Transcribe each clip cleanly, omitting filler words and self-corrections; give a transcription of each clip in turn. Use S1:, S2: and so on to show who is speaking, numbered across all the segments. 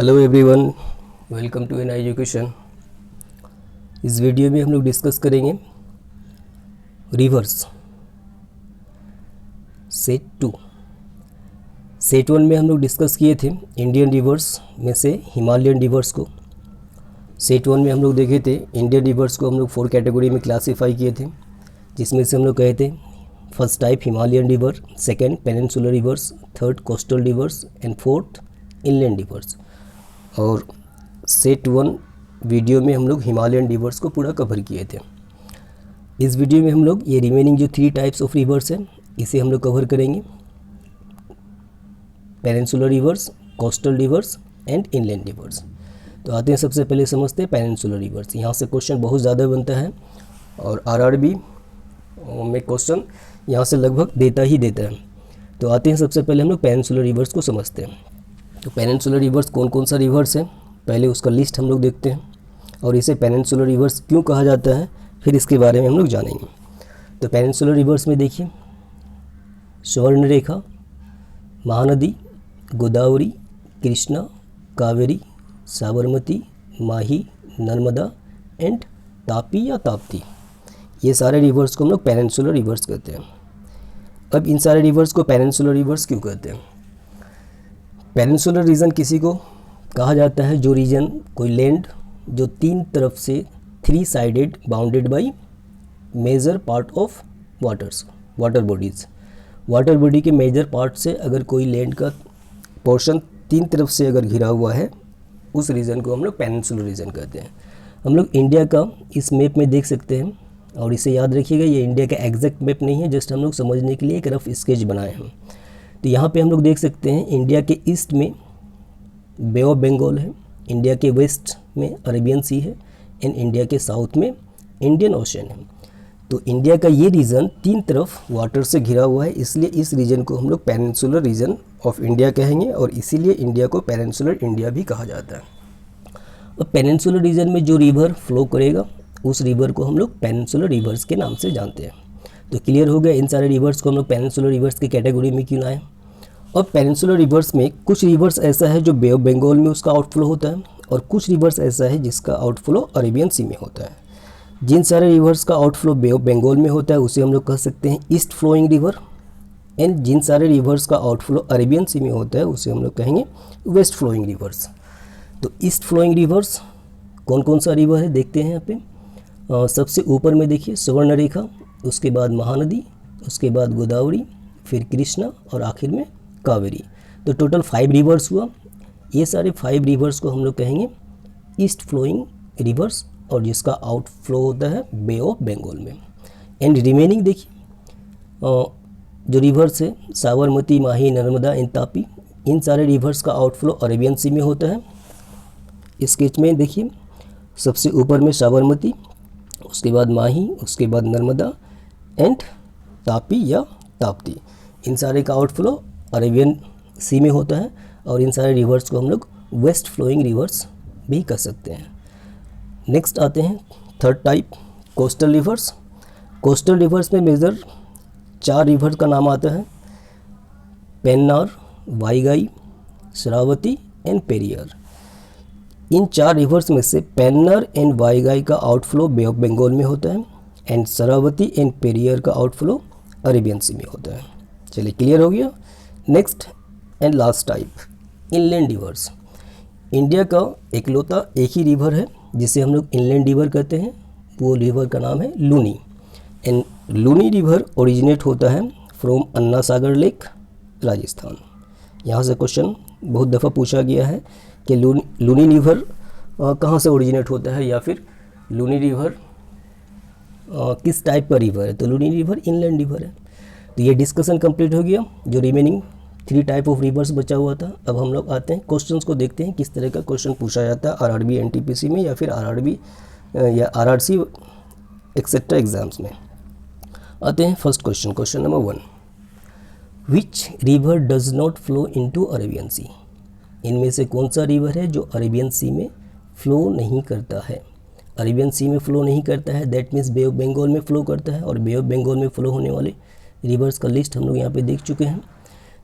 S1: Hello everyone, welcome to N education. इस video में हम लोग डिस्कस करेंगे रिवर्स सेट 1 में हम लोग डिस्कस किए थे इंडियन रिवर्स में से हिमालयन रिवर्स को। सेट 1 में हम लोग देखे थे इंडियन रिवर्स को हम लोग 4 कैटेगरी में क्लासीफाई किए थे, जिसमें से हम लोग कहे थे first type Himalayan river, second peninsular reverse, third coastal reverse and fourth inland reverse. और सेट 1 वीडियो में हम लोग हिमालयन रिवर्स को पूरा कवर किए थे। इस वीडियो में हम लोग ये रिमेनिंग जो 3 टाइप्स ऑफ रिवर्स हैं इसे हम लोग कवर करेंगे, peninsular reverse, coastal reverse and inland reverse. तो आते हैं सबसे पहले समझते हैं पेनिनसुलर रिवर्स। यहाँ से क्वेश्चन बहुत ज़्यादा बनता है और आरआरबी में क्वेश्चन यहाँ से लगभग देता ही देता है। तो आते हैं सबसे पहले हम लोग पेनिनसुलर रिवर्स को समझते हैं। तो पेनिनसुलर रिवर्स कौन कौन सा रिवर्स है, पहले उसका लिस्ट हम लोग देखते हैं और इसे पेनिनसुलर रिवर्स क्यों कहा जाता है, फिर इसके बारे में हम लोग जानेंगे। तो पेनिनसुलर रिवर्स में देखिए स्वर्णरेखा, महानदी, गोदावरी, कृष्णा, कावेरी, साबरमती, माही, नर्मदा एंड तापी या ताप्ती, ये सारे रिवर्स को हम लोग पेनिनसुलर रिवर्स कहते हैं। अब इन सारे रिवर्स को पेनिनसुलर रिवर्स क्यों कहते हैं? पेनिनसुलर रीजन किसी को कहा जाता है जो रीजन, कोई लैंड जो 3 तरफ से 3 sided bounded by major part of water bodies. Water body के मेजर पार्ट से अगर कोई लैंड का पोर्शन 3 तरफ से अगर घिरा हुआ है, उस रीजन को हम लोग पेनिनसुलर रीजन कहते हैं। हम लोग इंडिया का इस मैप में देख सकते हैं और इसे याद रखिएगा, ये इंडिया का एग्जैक्ट मैप नहीं है, जस्ट हम लोग समझने के लिए एक रफ स्केच बनाए हैं। तो यहाँ पे हम लोग देख सकते हैं इंडिया के ईस्ट में बे ऑफ बंगाल है, इंडिया के वेस्ट में अरेबियन सी है एंड इंडिया के साउथ में इंडियन ओशन है। तो इंडिया का ये रीजन 3 तरफ वाटर से घिरा हुआ है, इसलिए इस रीजन को हम लोग पेनिनसुलर रीजन ऑफ इंडिया कहेंगे और इसीलिए इंडिया को पेनिनसुलर इंडिया भी कहा जाता है। अब पेनिनसुलर रीजन में जो रिवर फ्लो करेगा उस रिवर को हम लोग पेनिनसुलर रिवर्स के नाम से जानते हैं। तो क्लियर हो गया इन सारे रिवर्स को हम लोग पेनिनसुलर रिवर्स की कैटेगरी में क्यों लाएं। और पेनिनसुलर रिवर्स में कुछ रिवर्स ऐसा है जो बे ऑफ बंगाल में उसका आउटफ्लो होता है और कुछ रिवर्स ऐसा है जिसका आउटफ्लो अरेबियन सी में होता है। जिन सारे रिवर्स का आउटफ्लो बे ऑफ बंगाल में होता है उसे हम लोग कह सकते हैं ईस्ट फ्लोइंग रिवर, एंड जिन सारे रिवर्स का आउटफ्लो अरेबियन सी में होता है उसे हम लोग कहेंगे वेस्ट फ्लोइंग रिवर्स। तो ईस्ट फ्लोइंग रिवर्स कौन कौन सा रिवर है देखते हैं यहाँ पे। सबसे ऊपर में देखिए स्वर्णरेखा, उसके बाद महानदी, उसके बाद गोदावरी, फिर कृष्णा और आखिर में कावेरी। तो टोटल 5 रिवर्स हुआ। ये सारे 5 रिवर्स को हम लोग कहेंगे ईस्ट फ्लोइंग रिवर्स और जिसका आउटफ्लो होता है बे ऑफ बंगाल में। एंड रिमेनिंग देखिए जो रिवर्स है साबरमती, माही, नर्मदा एंड तापी, इन सारे रिवर्स का आउटफ्लो अरेबियन सी में होता है। स्केच में देखिए सबसे ऊपर में साबरमती, उसके बाद माही, उसके बाद नर्मदा एंड तापी या ताप्ती, इन सारे का आउटफ्लो अरेबियन सी में होता है और इन सारे रिवर्स को हम लोग वेस्ट फ्लोइंग रिवर्स भी कह सकते हैं। नेक्स्ट आते हैं third type coastal reverse. Coastal reverse में मेजर 4 रिवर का नाम आता है, Pennar, Vaigai, Sharavati and Periyar. In 4 reverse में से पेन्नार एंड वाईगाई का आउटफ्लो बे ऑफ बंगाल में होता है एंड शरावती एंड पेरियार का आउटफ्लो अरेबियन सी में होता है। चलिए क्लियर हो गया। Next and last type inland reverse. India का इकलौता एक ही रिवर है जिसे हम लोग इनलैंड रिवर कहते हैं, वो रिवर का नाम है Luni. And Luni river originate होता है फ्रॉम अन्ना सागर लेक, राजस्थान। यहाँ से क्वेश्चन बहुत दफ़ा पूछा गया है कि लूनी रिवर कहाँ से ओरिजिनेट होता है या फिर लूनी रिवर किस टाइप का रिवर है। तो लूनी रिवर इनलैंड रिवर है। तो ये डिस्कशन कंप्लीट हो गया। जो रिमेनिंग 3 टाइप ऑफ रिवर्स बचा हुआ था, अब हम लोग आते हैं क्वेश्चंस को देखते हैं किस तरह का क्वेश्चन पूछा जाता है आरआरबी एनटीपीसी में या फिर आरआरबी या आरआरसी एक्सेट्रा एग्जाम्स में। आते हैं first question, question number 1, which river does not flow into Arabian sea. इनमें से कौन सा रिवर है जो अरेबियन सी में फ्लो नहीं करता है। अरेबियन सी में फ्लो नहीं करता है, that means bay of Bengal में फ्लो करता है। और बे ऑफ बंगाल में फ्लो होने वाले रिवर्स का लिस्ट हम लोग यहाँ पे देख चुके हैं।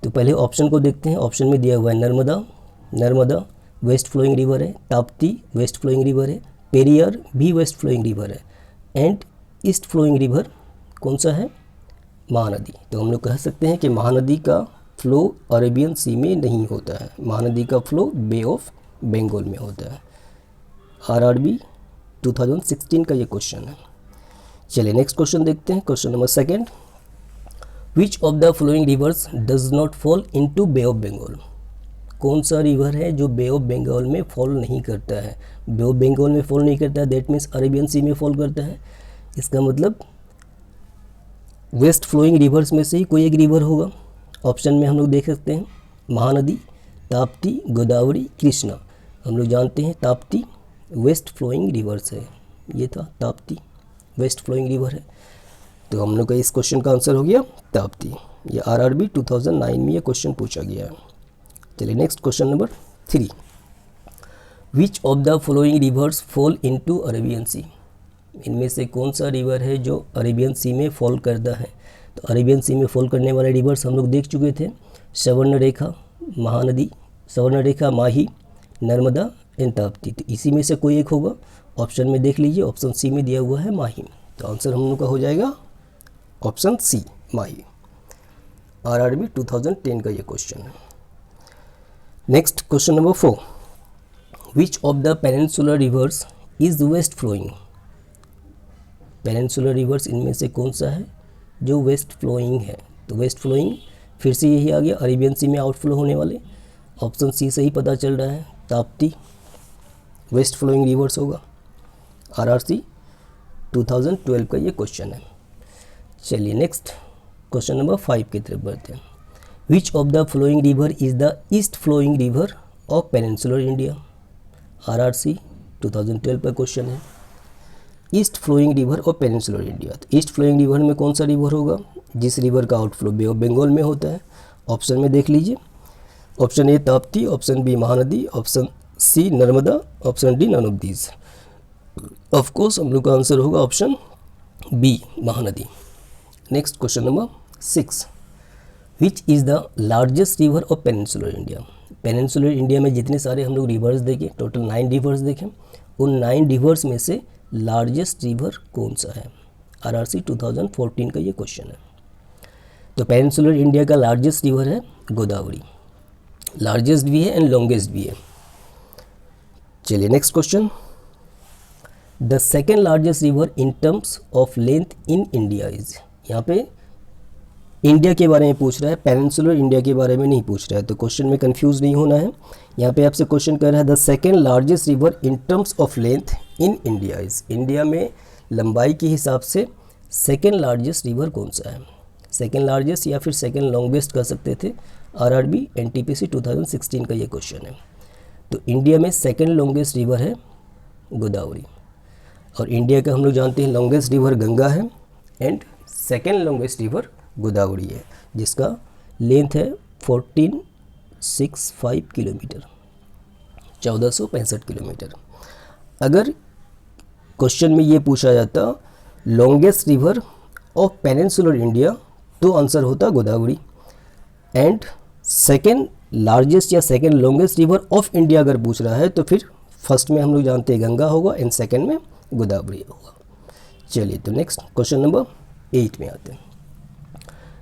S1: तो पहले ऑप्शन को देखते हैं। ऑप्शन में दिया हुआ है नर्मदा, वेस्ट फ्लोइंग रिवर है, ताप्ती वेस्ट फ्लोइंग रिवर है, पेरियार भी वेस्ट फ्लोइंग रिवर है, एंड ईस्ट फ्लोइंग रिवर कौन सा है? महानदी। तो हम लोग कह सकते हैं कि महानदी का फ्लो अरेबियन सी में नहीं होता है, महानदी का फ्लो बे ऑफ बंगाल में होता है। आरआरबी 2016 का ये क्वेश्चन है। चलिए नेक्स्ट क्वेश्चन देखते हैं, question number second. Which of the flowing rivers does not fall into bay of Bengal? कौन सा रिवर है जो बे ऑफ बंगाल में फॉल नहीं करता है? बे ऑफ बंगाल में फॉल नहीं करता है, दैट मीन्स अरेबियन सी में फॉल करता है। इसका मतलब वेस्ट फ्लोइंग रिवर्स में से ही कोई एक रिवर होगा। ऑप्शन में हम लोग देख सकते हैं महानदी, ताप्ती, गोदावरी, कृष्णा। हम लोग जानते हैं ताप्ती वेस्ट फ्लोइंग रिवर्स है, ये था ताप्ती वेस्ट फ्लोइंग रिवर है। तो हम लोग का इस क्वेश्चन का आंसर हो गया ताप्ती। ये आरआरबी 2009 में ये क्वेश्चन पूछा गया है। चलिए next question number 3। Which of the flowing rivers fall into Arabian sea? इनमें से कौन सा रिवर है जो अरेबियन सी में फॉल करता है? तो अरेबियन सी में फॉल करने वाले रिवर्स हम लोग देख चुके थे, स्वर्णरेखा, महानदी, स्वर्णरेखा, माही, नर्मदा एंड ताप्ती। तो इसी में से कोई एक होगा। ऑप्शन में देख लीजिए, ऑप्शन सी में दिया हुआ है माही। तो आंसर हम लोग का हो जाएगा ऑप्शन सी माही। आरआरबी 2010 का ये क्वेश्चन है। Next question number 4। Which of the peninsular rivers is west flowing? Peninsular rivers इनमें से कौन सा है जो वेस्ट फ्लोइंग है? तो वेस्ट फ्लोइंग फिर से यही आ गया, अरेबियन सी में आउटफ्लो होने वाले। ऑप्शन सी से ही पता चल रहा है, ताप्ती वेस्ट फ्लोइंग रिवर्स होगा। आरआरसी 2012 का ये क्वेश्चन है। चलिए नेक्स्ट क्वेश्चन नंबर 5 की तरफ बढ़ते हैं। Which of the flowing river is the east flowing river of peninsular India? RRC 2012 का क्वेश्चन है। East flowing river of peninsular India. तो ईस्ट फ्लोइंग रिवर में कौन सा रिवर होगा जिस रिवर का आउटफ्लो बे ऑफ बंगाल में होता है? ऑप्शन में देख लीजिए, option A Tapti, option B Mahanadi, option C Narmada, option D none of these. Of course हम लोग का आंसर होगा option B Mahanadi. Next question number 6। Which is the largest river of peninsular India? Peninsular India में जितने सारे हम लोग रिवर्स देखें, टोटल 9 रिवर्स देखें, उन 9 रिवर्स में से लार्जेस्ट रिवर कौन सा है? आरआरसी 2014 का ये क्वेश्चन है। तो पेनिनसुलर इंडिया का लार्जेस्ट रिवर है गोदावरी, लार्जेस्ट भी है एंड लॉन्गेस्ट भी है। चलिए next question. The second largest river in terms of length in India is? यहाँ पे इंडिया के बारे में पूछ रहा है, पेनिनसुलर इंडिया के बारे में नहीं पूछ रहा है, तो क्वेश्चन में कंफ्यूज नहीं होना है। यहाँ पे आपसे क्वेश्चन कर रहा है the second largest river in terms of length in India is? India में लंबाई के हिसाब से सेकेंड लार्जेस्ट रिवर कौन सा है? सेकेंड लार्जेस्ट या फिर सेकेंड लॉन्गेस्ट कह सकते थे। आरआरबी एनटीपीसी 2016 का ये क्वेश्चन है। तो इंडिया में सेकेंड लॉन्गेस्ट रिवर है गोदावरी, और इंडिया का हम लोग जानते हैं लॉन्गेस्ट रिवर गंगा है and second longest river Godavari है, जिसका लेंथ है 1465 किलोमीटर, 1465 किलोमीटर। अगर क्वेश्चन में ये पूछा जाता longest river of peninsular India तो आंसर होता गोदावरी, एंड सेकेंड लार्जेस्ट या second longest river of India अगर पूछ रहा है तो फिर फर्स्ट में हम लोग जानते हैं गंगा होगा एंड सेकेंड में गोदावरी होगा। चलिए तो नेक्स्ट क्वेश्चन नंबर 8 में आते हैं।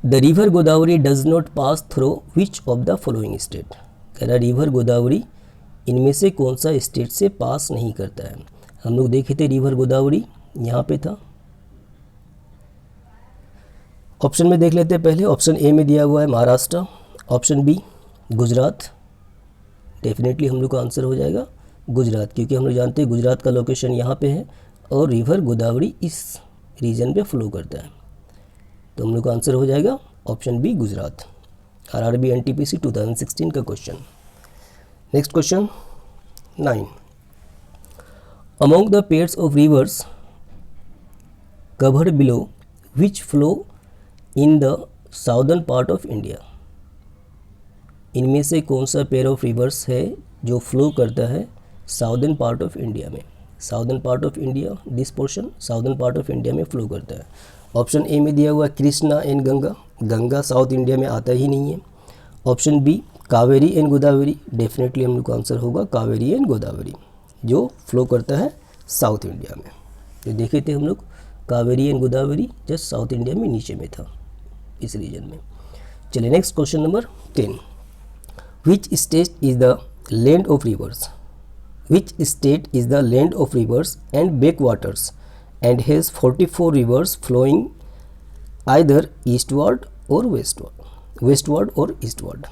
S1: The river Godavari does not pass through which of the following state? कह रहा रिवर गोदावरी इनमें से कौन सा स्टेट से पास नहीं करता है? हम लोग देखे थे रिवर गोदावरी यहाँ पे था। ऑप्शन में देख लेते हैं पहले। ऑप्शन ए में दिया हुआ है Maharashtra, option B Gujarat. Definitely हम लोग का आंसर हो जाएगा गुजरात, क्योंकि हम लोग जानते हैं गुजरात का लोकेशन यहाँ पे है और रिवर गोदावरी इस रीजन पे फ्लो करता है। तो हम लोग का आंसर हो जाएगा option B Gujarat. RRB NTPC 2016 का question. Next question 9। Among the pairs of rivers covered below which flow in the southern part of India? इनमें से कौन सा पेयर ऑफ रिवर्स है जो फ्लो करता है साउदर्न पार्ट ऑफ इंडिया में? Southern part of India, this portion southern part of India में फ्लो करता है। ऑप्शन ए में दिया हुआ Krishna and Ganga, Ganga south India में आता ही नहीं है। Option B Kaveri and Godavari, definitely हम लोग का आंसर होगा कावेरी एंड गोदावरी, जो फ्लो करता है साउथ इंडिया में। जो देखे थे हम लोग Kaveri and Godavari just south India में नीचे में था, इस रीजन में। चलिए next question number 10, which state is the land of rivers, which state is the land of rivers and back waters and has 44 rivers flowing either eastward or westward or eastward.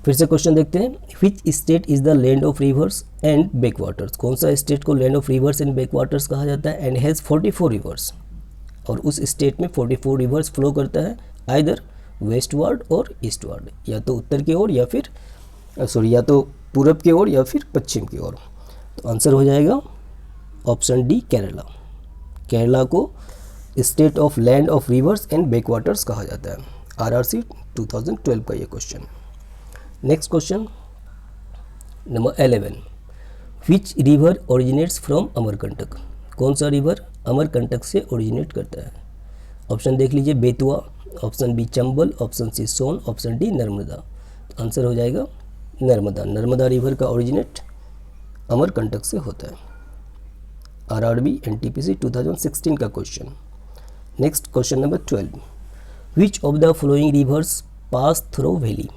S1: फिर से question देखते हैं, which state is the land of rivers and back waters, कौन सा state को land of rivers and back waters कहा जाता है, एंड हैज़ 44 रिवर्स, और उस स्टेट में 44 रिवर्स फ्लो करता है आइदर वेस्टवर्ड और ईस्टवर्ड, या तो उत्तर की ओर या फिर या तो पूरब की ओर या फिर पश्चिम की ओर। तो आंसर हो जाएगा ऑप्शन डी केरला। केरला को state of land of rivers and back waters कहा जाता है। आरआरसी 2012 का ये question. Next question number 11, which river originates from Amarkantak, कौन सा रिवर अमरकंटक से ओरिजिनेट करता है। ऑप्शन देख लीजिए, Betwa, option B Chambal, option C Son, option D Narmada. तो आंसर हो जाएगा नर्मदा। नर्मदा रिवर का ओरिजिनेट अमरकंटक से होता है। आरआरबी एनटीपीसी 2016 का question. Next question number 12, which of the flowing rivers pass through valley,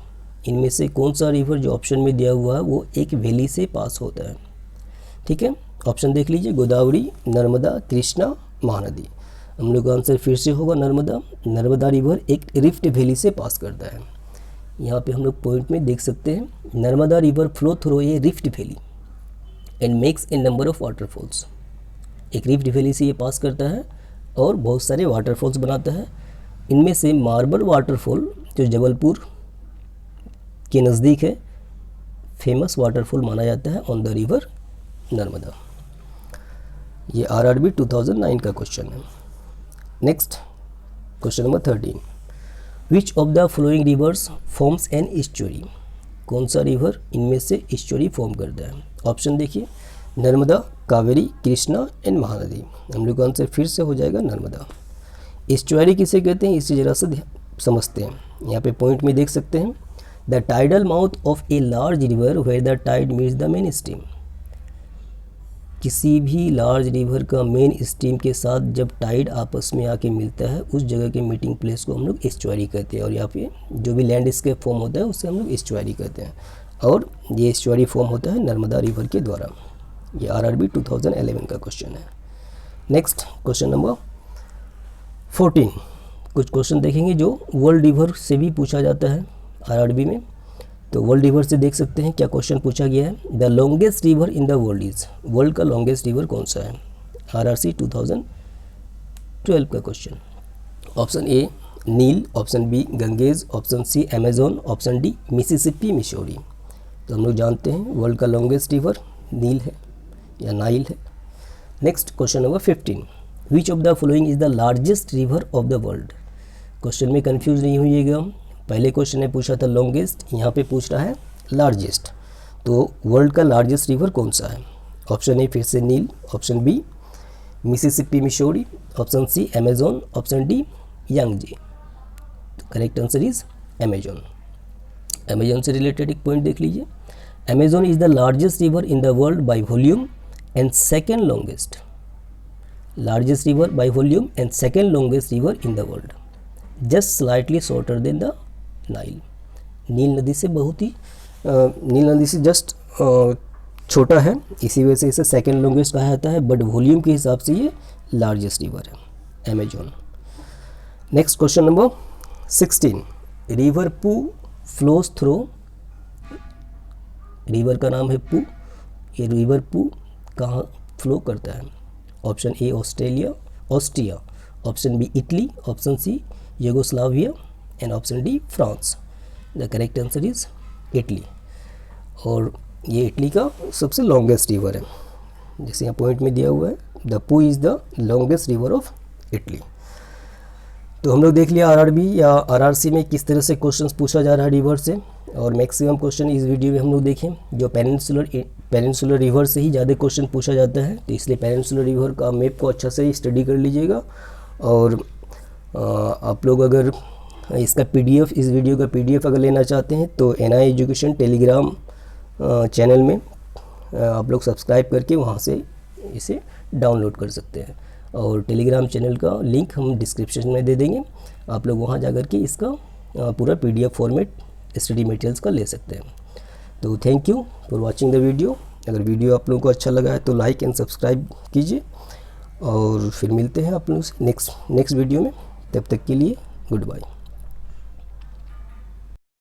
S1: इनमें से कौन सा रिवर जो ऑप्शन में दिया हुआ है वो एक वैली से पास होता है। ठीक है, ऑप्शन देख लीजिए, गोदावरी, नर्मदा, कृष्णा, महानदी। हम लोग का आंसर फिर से होगा नर्मदा। नर्मदा रिवर एक रिफ्ट वैली से पास करता है। यहाँ पे हम लोग पॉइंट में देख सकते हैं, Narmada river flow through a rift valley and makes a number of waterfalls. एक रिफ्ट वैली से ये पास करता है और बहुत सारे वाटरफॉल्स बनाता है। इनमें से मार्बल वाटरफॉल जो जबलपुर के नज़दीक है, फेमस वाटरफॉल माना जाता है ऑन द रिवर नर्मदा। ये आरआरबी 2009 का क्वेश्चन है। Next question number 13, which of the flowing rivers forms an estuary, कौन सा रिवर इनमें से ईस्चुरी फॉर्म करता है। ऑप्शन देखिए, नर्मदा, कावेरी, कृष्णा एंड महानदी। हम लोग का आंसर फिर से हो जाएगा नर्मदा। ईस्चुरी किसे कहते हैं इसे जरा से समझते हैं। यहाँ पे पॉइंट में देख सकते हैं, the tidal mouth of a large river where the tide meets the main stream. किसी भी लार्ज रिवर का मेन स्ट्रीम के साथ जब टाइड आपस में आके मिलता है, उस जगह के मीटिंग प्लेस को हम लोग ईस्चुरी कहते हैं। और यहाँ पे जो भी लैंडस्केप फॉर्म होता है उसे हम लोग ईस्चुरी कहते हैं, और ये ईस्चुरी फॉर्म होता है नर्मदा रिवर के द्वारा। ये आरआरबी 2011 का क्वेश्चन है। नेक्स्ट क्वेश्चन नंबर 14, कुछ क्वेश्चन देखेंगे जो वर्ल्ड रिवर से भी पूछा जाता है आरआरबी में। तो वर्ल्ड रिवर से देख सकते हैं क्या क्वेश्चन पूछा गया है, the longest river in the world is, world का लॉन्गेस्ट रिवर कौन सा है। आरआरसी 2012 का question. Option A Nile, option B Ganges, option C Amazon, option D Mississippi Missouri. तो हम लोग जानते हैं वर्ल्ड का लॉन्गेस्ट रिवर नील है या नाइल है। Next question number 15, which of the following is the largest river of the world. Question में कंफ्यूज नहीं होइएगा, पहले क्वेश्चन ने पूछा था लॉन्गेस्ट, यहाँ पे पूछ रहा है लार्जेस्ट। तो वर्ल्ड का लार्जेस्ट रिवर कौन सा है। ऑप्शन ए फिर से नील, option B Mississippi Missouri, option C Amazon, option D Yangtze. तो correct answer is Amazon. Amazon से रिलेटेड एक पॉइंट देख लीजिए, Amazon is the largest river in the world by volume and second longest, largest river by volume and second longest river in the world, just slightly shorter than the Nile. नील नदी से बहुत ही नील नदी से just छोटा है, इसी वजह से इसे सेकेंड लॉन्गेस्ट कहा जाता है, बट वॉल्यूम के हिसाब से ये लार्जेस्ट रिवर है Amazon. Next question number 16, river पू फ्लोज थ्रू, रिवर का नाम है पू, ये रिवर पू कहाँ फ्लो करता है। Option A Austria, option B Italy, option C Yugoslavia and option D France. The correct answer is Italy, और ये इटली का सबसे लॉन्गेस्ट रिवर है, जैसे यहाँ पॉइंट में दिया हुआ है, द पू is the longest river of Italy. तो हम लोग देख लिया आरआरबी या आरआरसी में किस तरह से क्वेश्चंस पूछा जा रहा है रिवर से, और मैक्सिमम क्वेश्चन इस वीडियो में हम लोग देखें जो पेनिनसुलर रिवर से ही ज़्यादा क्वेश्चन पूछा जाता है। तो इसलिए पेनिनसुलर रिवर का मैप को अच्छा से स्टडी कर लीजिएगा, और आप लोग अगर इसका PDF, इस वीडियो का PDF अगर लेना चाहते हैं तो NI एजुकेशन टेलीग्राम चैनल में आप लोग सब्सक्राइब करके वहाँ से इसे डाउनलोड कर सकते हैं। और टेलीग्राम चैनल का लिंक हम डिस्क्रिप्शन में दे देंगे, आप लोग वहाँ जा कर के इसका पूरा PDF फॉर्मेट स्टडी मटेरियल्स का ले सकते हैं। तो thank you for watching the video. अगर वीडियो आप लोगों को अच्छा लगा है तो लाइक एंड सब्सक्राइब कीजिए, और फिर मिलते हैं आप लोगों से नेक्स्ट वीडियो में। तब तक के लिए गुड बाय।